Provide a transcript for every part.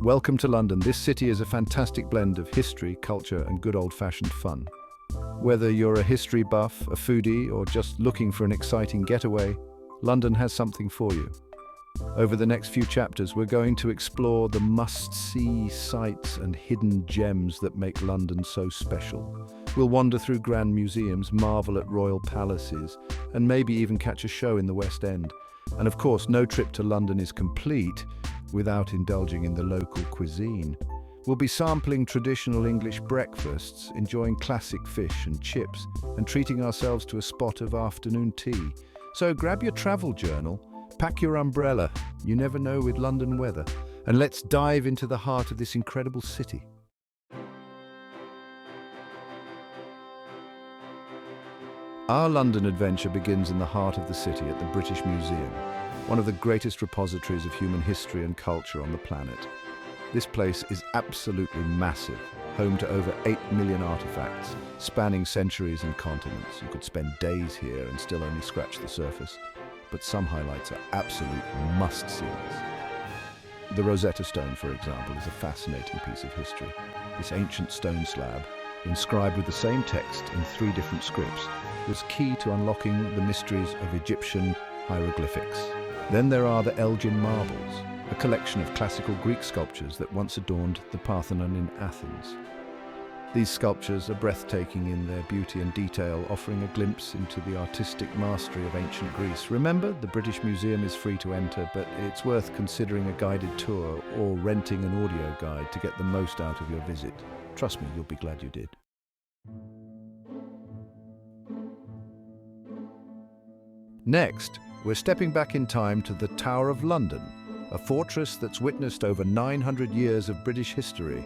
Welcome to London. This city is a fantastic blend of history, culture, and good old-fashioned fun. Whether you're a history buff, a foodie, or just looking for an exciting getaway, London has something for you. Over the next few chapters, we're going to explore the must-see sights and hidden gems that make London so special. We'll wander through grand museums, marvel at royal palaces, and maybe even catch a show in the West End. And of course, no trip to London is complete without indulging in the local cuisine. We'll be sampling traditional English breakfasts, enjoying classic fish and chips, and treating ourselves to a spot of afternoon tea. So grab your travel journal, pack your umbrella, you never know with London weather, and let's dive into the heart of this incredible city. Our London adventure begins in the heart of the city at the British Museum, one of the greatest repositories of human history and culture on the planet. This place is absolutely massive, home to over 8 million artifacts, spanning centuries and continents. You could spend days here and still only scratch the surface, but some highlights are absolute must-sees. The Rosetta Stone, for example, is a fascinating piece of history. This ancient stone slab, inscribed with the same text in 3 different scripts, was key to unlocking the mysteries of Egyptian hieroglyphics. Then there are the Elgin marbles, a collection of classical Greek sculptures that once adorned the Parthenon in Athens. These sculptures are breathtaking in their beauty and detail, offering a glimpse into the artistic mastery of ancient Greece. Remember, the British Museum is free to enter, but it's worth considering a guided tour or renting an audio guide to get the most out of your visit. Trust me, you'll be glad you did. Next, we're stepping back in time to the Tower of London, a fortress that's witnessed over 900 years of British history.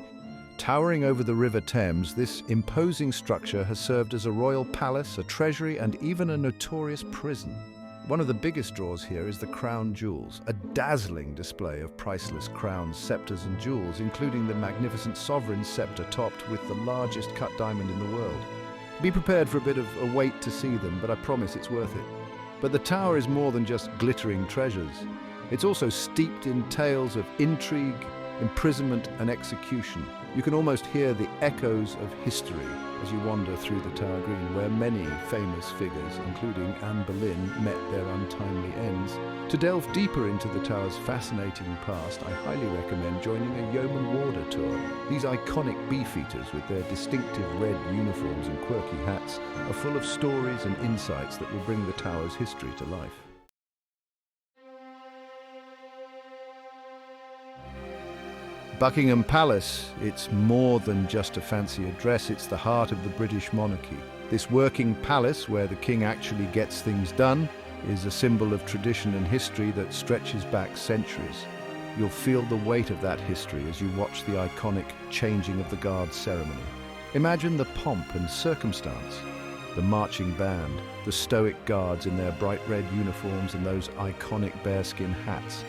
Towering over the River Thames, this imposing structure has served as a royal palace, a treasury, and even a notorious prison. One of the biggest draws here is the crown jewels, a dazzling display of priceless crowns, scepters, and jewels, including the magnificent sovereign scepter topped with the largest cut diamond in the world. Be prepared for a bit of a wait to see them, but I promise it's worth it. But the tower is more than just glittering treasures. It's also steeped in tales of intrigue, imprisonment, and execution. You can almost hear the echoes of history as you wander through the Tower Green, where many famous figures, including Anne Boleyn, met their untimely ends. To delve deeper into the tower's fascinating past, I highly recommend joining a yeoman warder tour. These iconic beefeaters, with their distinctive red uniforms and quirky hats, are full of stories and insights that will bring the tower's history to life. Buckingham Palace, it's more than just a fancy address, it's the heart of the British monarchy. This working palace, where the king actually gets things done, is a symbol of tradition and history that stretches back centuries. You'll feel the weight of that history as you watch the iconic changing of the guard ceremony. Imagine the pomp and circumstance, the marching band, the stoic guards in their bright red uniforms and those iconic bearskin hats.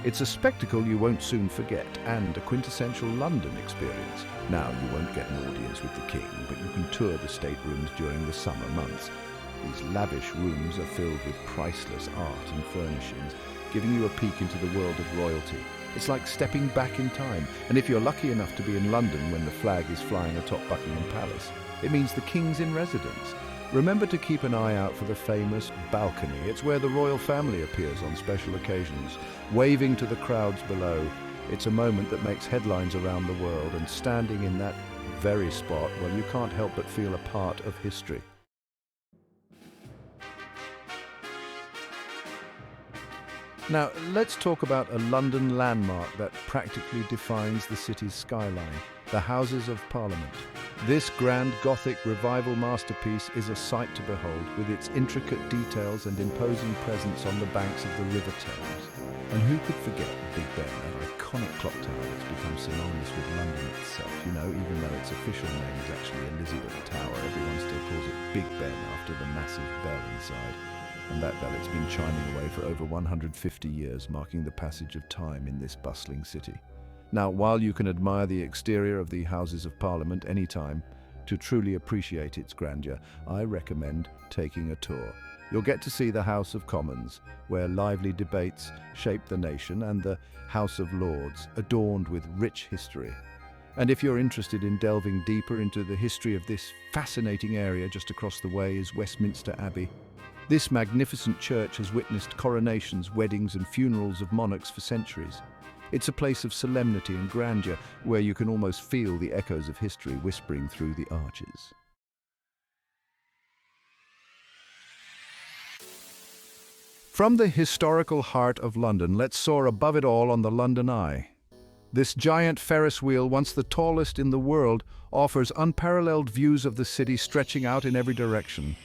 It's a spectacle you won't soon forget, and a quintessential London experience. Now, you won't get an audience with the king, but you can tour the staterooms during the summer months. These lavish rooms are filled with priceless art and furnishings, giving you a peek into the world of royalty. It's like stepping back in time, and if you're lucky enough to be in London when the flag is flying atop Buckingham Palace, it means the king's in residence. Remember to keep an eye out for the famous balcony. It's where the royal family appears on special occasions, waving to the crowds below. It's a moment that makes headlines around the world, and standing in that very spot, well, you can't help but feel a part of history. Now, let's talk about a London landmark that practically defines the city's skyline, the Houses of Parliament. This grand Gothic revival masterpiece is a sight to behold, with its intricate details and imposing presence on the banks of the River Thames. And who could forget the Big Ben, that iconic clock tower that's become synonymous with London itself? You know, even though its official name is actually Elizabeth Tower, everyone still calls it Big Ben after the massive bell inside. And that bell, it's been chiming away for over 150 years, marking the passage of time in this bustling city. Now, while you can admire the exterior of the Houses of Parliament anytime, to truly appreciate its grandeur, I recommend taking a tour. You'll get to see the House of Commons, where lively debates shape the nation, and the House of Lords, adorned with rich history. And if you're interested in delving deeper into the history of this fascinating area, just across the way is Westminster Abbey. This magnificent church has witnessed coronations, weddings and funerals of monarchs for centuries. It's a place of solemnity and grandeur, where you can almost feel the echoes of history whispering through the arches. From the historical heart of London, let's soar above it all on the London Eye. This giant Ferris wheel, once the tallest in the world, offers unparalleled views of the city stretching out in every direction.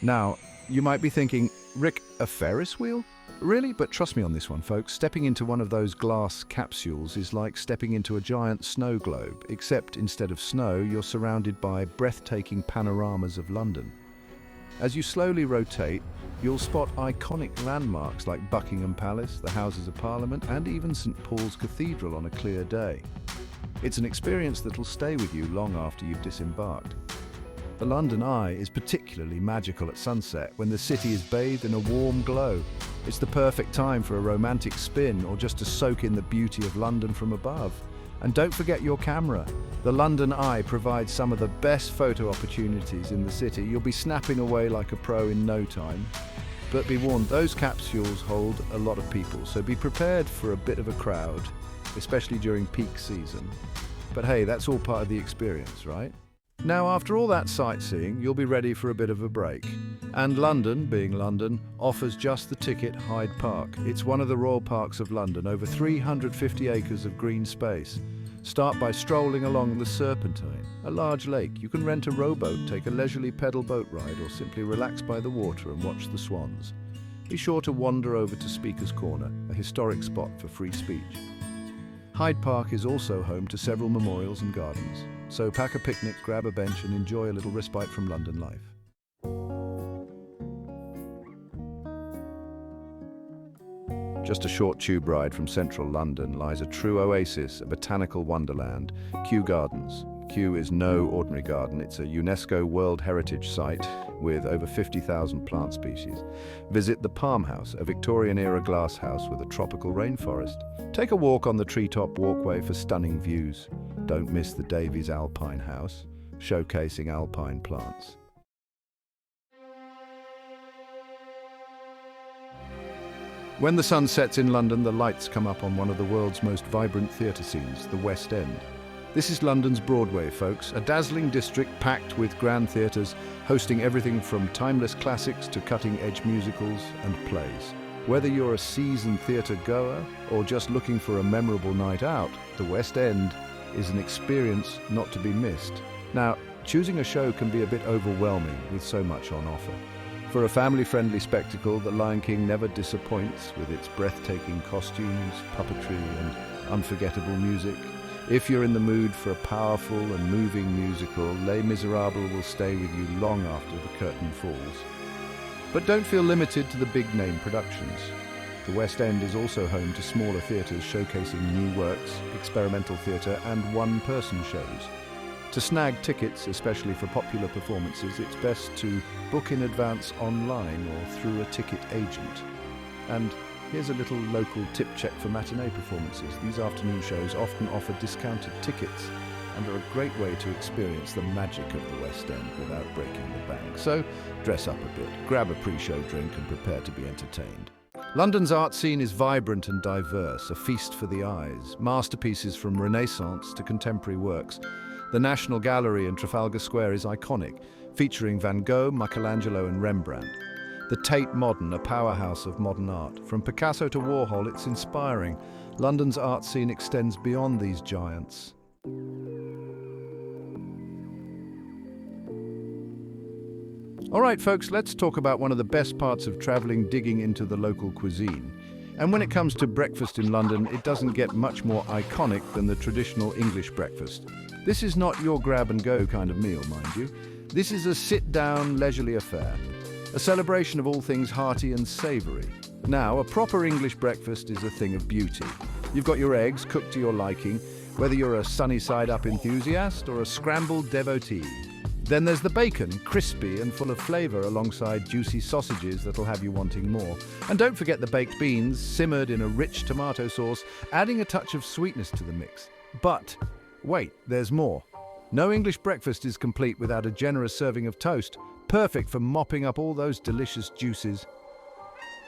Now, you might be thinking, Rick, a Ferris wheel? Really? But trust me on this one, folks. Stepping into one of those glass capsules is like stepping into a giant snow globe, except instead of snow, you're surrounded by breathtaking panoramas of London. As you slowly rotate, you'll spot iconic landmarks like Buckingham Palace, the Houses of Parliament, and even St. Paul's Cathedral on a clear day. It's an experience that'll stay with you long after you've disembarked. The London Eye is particularly magical at sunset, when the city is bathed in a warm glow. It's the perfect time for a romantic spin, or just to soak in the beauty of London from above. And don't forget your camera. The London Eye provides some of the best photo opportunities in the city. You'll be snapping away like a pro in no time. But be warned, those capsules hold a lot of people, so be prepared for a bit of a crowd, especially during peak season. But hey, that's all part of the experience, right? Now, after all that sightseeing, you'll be ready for a bit of a break. And London, being London, offers just the ticket Hyde Park. It's one of the royal parks of London, over 350 acres of green space. Start by strolling along the Serpentine, a large lake. You can rent a rowboat, take a leisurely pedal boat ride, or simply relax by the water and watch the swans. Be sure to wander over to Speaker's Corner, a historic spot for free speech. Hyde Park is also home to several memorials and gardens. So pack a picnic, grab a bench and enjoy a little respite from London life. Just a short tube ride from central London lies a true oasis, a botanical wonderland, Kew Gardens. Kew is no ordinary garden. It's a UNESCO World Heritage Site with over 50,000 plant species. Visit the Palm House, a Victorian-era glass house with a tropical rainforest. Take a walk on the treetop walkway for stunning views. Don't miss the Davies Alpine House, showcasing alpine plants. When the sun sets in London, the lights come up on one of the world's most vibrant theatre scenes, the West End. This is London's Broadway, folks, a dazzling district packed with grand theatres, hosting everything from timeless classics to cutting-edge musicals and plays. Whether you're a seasoned theatre goer or just looking for a memorable night out, the West End is an experience not to be missed. Now, choosing a show can be a bit overwhelming with so much on offer. For a family-friendly spectacle, The Lion King never disappoints with its breathtaking costumes, puppetry and unforgettable music. If you're in the mood for a powerful and moving musical, Les Miserables will stay with you long after the curtain falls. But don't feel limited to the big-name productions. The West End is also home to smaller theatres showcasing new works, experimental theatre and one-person shows. To snag tickets, especially for popular performances, it's best to book in advance online or through a ticket agent. And here's a little local tip check for matinee performances. These afternoon shows often offer discounted tickets and are a great way to experience the magic of the West End without breaking the bank. So dress up a bit, grab a pre-show drink and prepare to be entertained. London's art scene is vibrant and diverse, a feast for the eyes. Masterpieces from Renaissance to contemporary works. The National Gallery in Trafalgar Square is iconic, featuring Van Gogh, Michelangelo and Rembrandt. The Tate Modern, a powerhouse of modern art. From Picasso to Warhol, it's inspiring. London's art scene extends beyond these giants. All right, folks, let's talk about one of the best parts of traveling, digging into the local cuisine. And when it comes to breakfast in London, it doesn't get much more iconic than the traditional English breakfast. This is not your grab-and-go kind of meal, mind you. This is a sit-down, leisurely affair, a celebration of all things hearty and savoury. Now, a proper English breakfast is a thing of beauty. You've got your eggs cooked to your liking, whether you're a sunny-side-up enthusiast or a scrambled devotee. Then there's the bacon, crispy and full of flavour alongside juicy sausages that'll have you wanting more. And don't forget the baked beans, simmered in a rich tomato sauce, adding a touch of sweetness to the mix. But wait, there's more. No English breakfast is complete without a generous serving of toast, perfect for mopping up all those delicious juices.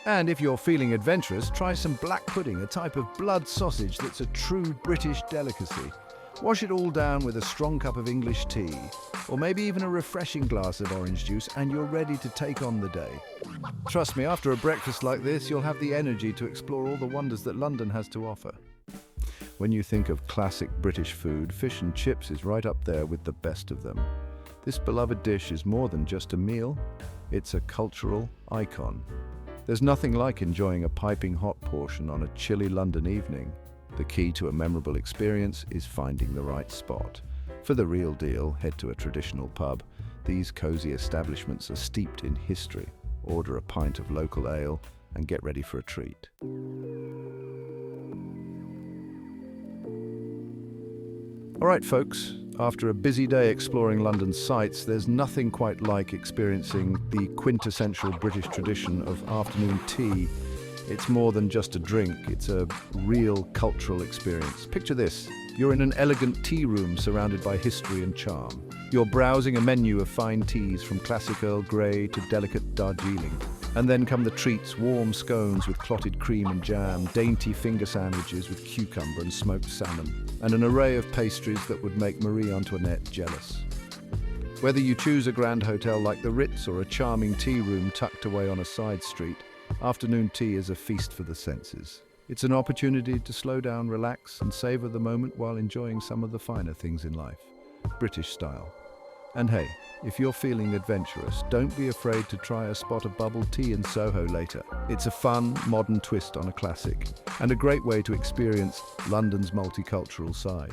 And if you're feeling adventurous, try some black pudding, a type of blood sausage that's a true British delicacy. Wash it all down with a strong cup of English tea, or maybe even a refreshing glass of orange juice, and you're ready to take on the day. Trust me, after a breakfast like this, you'll have the energy to explore all the wonders that London has to offer. When you think of classic British food, fish and chips is right up there with the best of them. This beloved dish is more than just a meal, it's a cultural icon. There's nothing like enjoying a piping hot portion on a chilly London evening. The key to a memorable experience is finding the right spot. For the real deal, head to a traditional pub. These cozy establishments are steeped in history. Order a pint of local ale and get ready for a treat. All right, folks, after a busy day exploring London's sights, there's nothing quite like experiencing the quintessential British tradition of afternoon tea. It's more than just a drink, it's a real cultural experience. Picture this, you're in an elegant tea room surrounded by history and charm. You're browsing a menu of fine teas from classic Earl Grey to delicate Darjeeling. And then come the treats, warm scones with clotted cream and jam, dainty finger sandwiches with cucumber and smoked salmon, and an array of pastries that would make Marie Antoinette jealous. Whether you choose a grand hotel like the Ritz or a charming tea room tucked away on a side street, afternoon tea is a feast for the senses. It's an opportunity to slow down, relax, and savor the moment while enjoying some of the finer things in life. British style. And hey, if you're feeling adventurous, don't be afraid to try a spot of bubble tea in Soho later. It's a fun, modern twist on a classic, and a great way to experience London's multicultural side.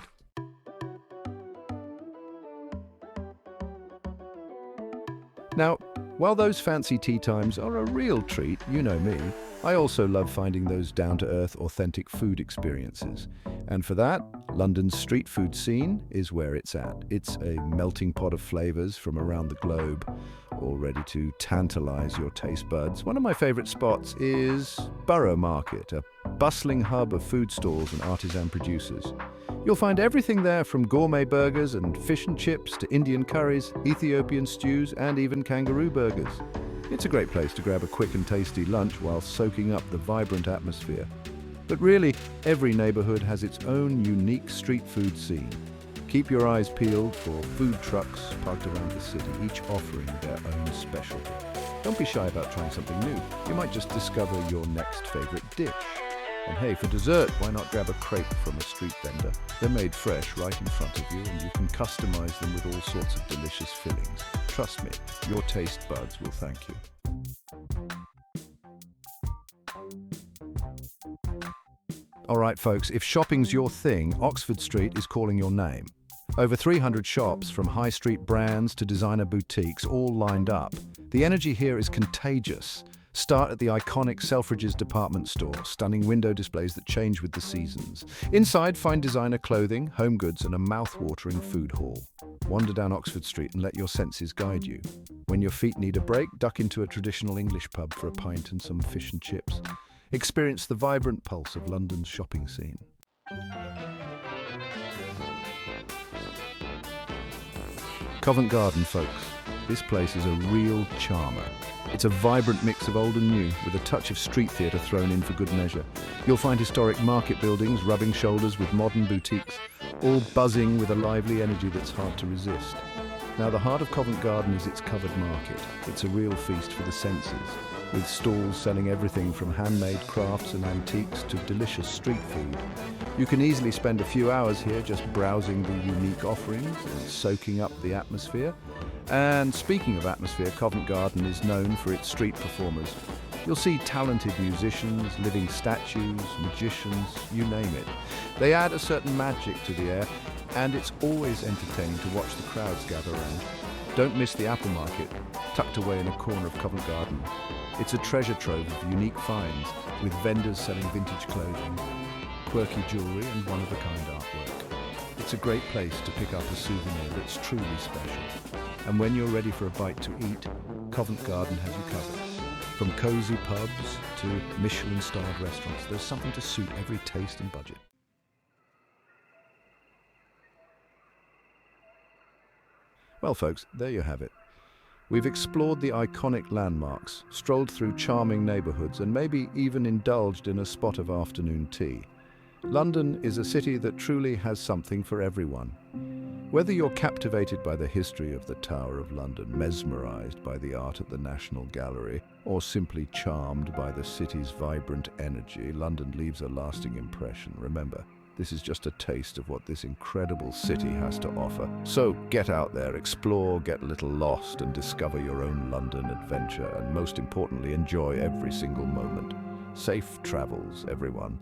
Now, while those fancy tea times are a real treat, you know me, I also love finding those down-to-earth, authentic food experiences. And for that, London's street food scene is where it's at. It's a melting pot of flavors from around the globe, all ready to tantalize your taste buds. One of my favorite spots is Borough Market, a bustling hub of food stalls and artisan producers. You'll find everything there from gourmet burgers and fish and chips to Indian curries, Ethiopian stews, and even kangaroo burgers. It's a great place to grab a quick and tasty lunch while soaking up the vibrant atmosphere. But really, every neighborhood has its own unique street food scene. Keep your eyes peeled for food trucks parked around the city, each offering their own specialty. Don't be shy about trying something new. You might just discover your next favorite dish. And hey, for dessert, why not grab a crepe from a street vendor? They're made fresh right in front of you, and you can customize them with all sorts of delicious fillings. Trust me, your taste buds will thank you. All right, folks, if shopping's your thing, Oxford Street is calling your name. Over 300 shops, from high street brands to designer boutiques, all lined up. The energy here is contagious. Start at the iconic Selfridges department store, stunning window displays that change with the seasons. Inside, find designer clothing, home goods, and a mouth-watering food hall. Wander down Oxford Street and let your senses guide you. When your feet need a break, duck into a traditional English pub for a pint and some fish and chips. Experience the vibrant pulse of London's shopping scene. Covent Garden, folks. This place is a real charmer. It's a vibrant mix of old and new, with a touch of street theatre thrown in for good measure. You'll find historic market buildings rubbing shoulders with modern boutiques, all buzzing with a lively energy that's hard to resist. Now, the heart of Covent Garden is its covered market. It's a real feast for the senses, with stalls selling everything from handmade crafts and antiques to delicious street food. You can easily spend a few hours here just browsing the unique offerings and soaking up the atmosphere. And speaking of atmosphere, Covent Garden is known for its street performers. You'll see talented musicians, living statues, magicians, you name it. They add a certain magic to the air, and it's always entertaining to watch the crowds gather around. Don't miss the Apple Market, tucked away in a corner of Covent Garden. It's a treasure trove of unique finds, with vendors selling vintage clothing, quirky jewellery, and one-of-a-kind artwork. It's a great place to pick up a souvenir that's truly special. And when you're ready for a bite to eat, Covent Garden has you covered. From cozy pubs to Michelin-starred restaurants, there's something to suit every taste and budget. Well, folks, there you have it. We've explored the iconic landmarks, strolled through charming neighborhoods, and maybe even indulged in a spot of afternoon tea. London is a city that truly has something for everyone. Whether you're captivated by the history of the Tower of London, mesmerized by the art at the National Gallery, or simply charmed by the city's vibrant energy, London leaves a lasting impression. Remember, this is just a taste of what this incredible city has to offer. So get out there, explore, get a little lost, and discover your own London adventure, and most importantly, enjoy every single moment. Safe travels, everyone.